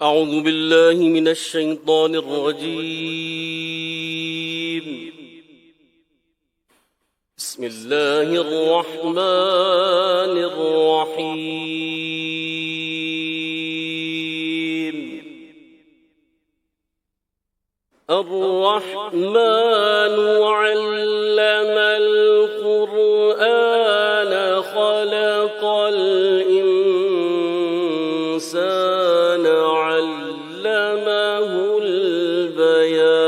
أعوذ بالله من الشيطان الرجيم. بسم الله الرحمن الرحيم. الرحمن علم القرآن خلق الإنسان علمه البيان.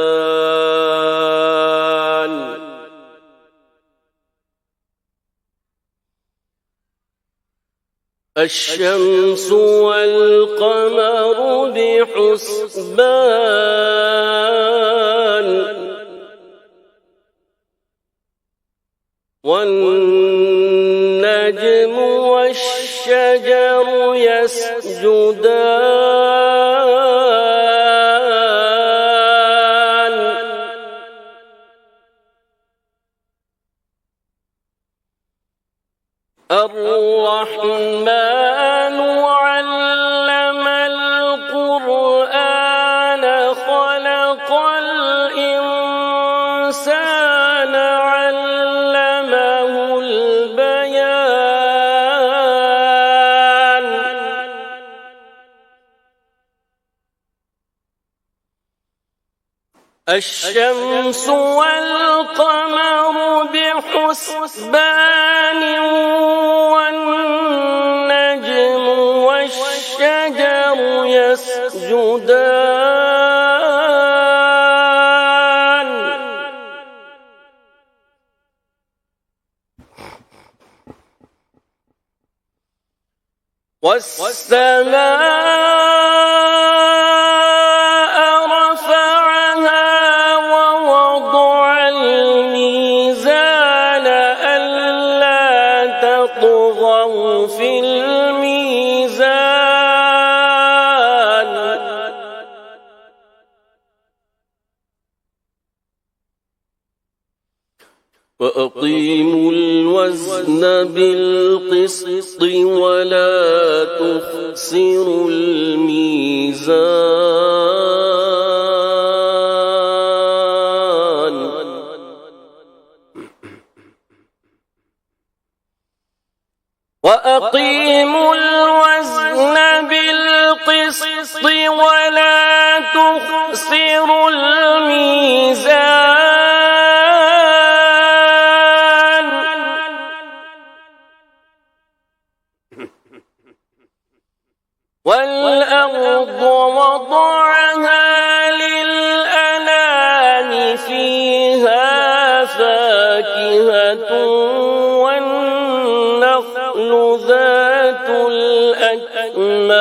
الشمس والقمر بحسبان والنجم والشجر يسجدان. الرحمن علم القرآن خلق الإنسان علمه البيان. الشمس والقمر بحسبان والنجم والشجر يسجدان. والسماء رفعها ووضع الميزان ألا تطغوا في الميزان. وأقيموا الوزن بالقسط ولا تخسروا الميزان. وأقيموا الوزن بالقسط ولا تخسروا الميزان. والأرض وضعها للأنام فيها فاكهة والنخل ذات الأكمام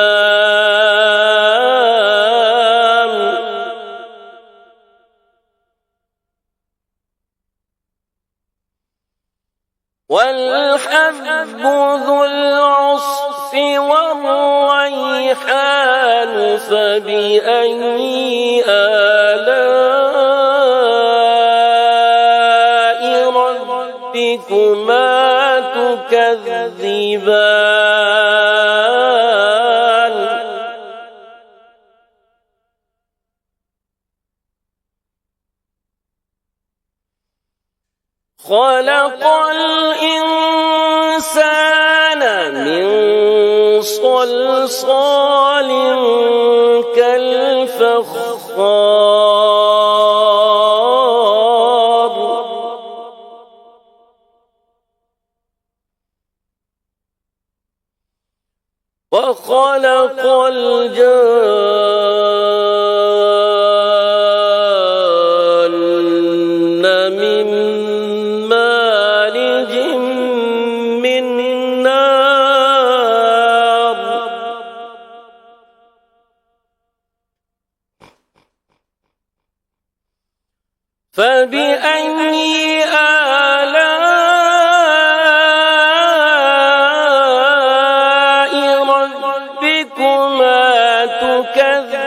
والحب ذو العصف والريحان فبأي آلاء ربكما تكذبان. خلق الإنسان من صلصال كالفخار. وخلق الجان من مارج من نار. فبأي آلاء ربكما تكذبان.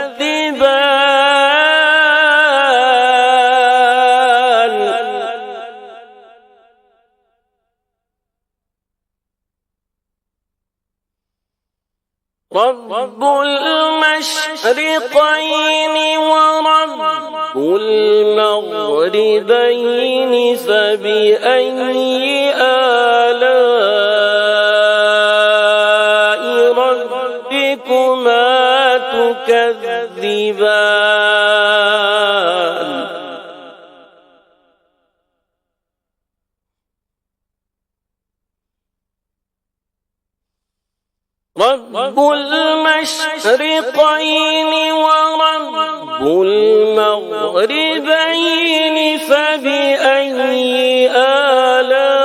رب المشرقين المشرقين ورب المغربين فبأي آلاء ربكما تكذبان رب المشرقين ورب المغربين فبأي آلاء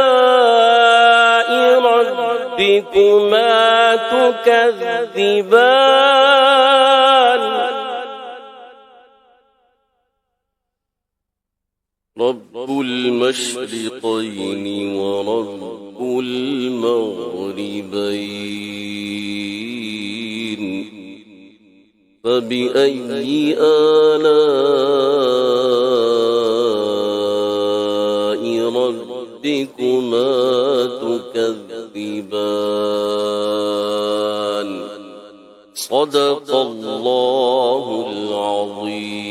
ربكما تكذبان رب المشرقين ورب المغربين فبأي آلاء ربكما تكذبان صدق الله العظيم.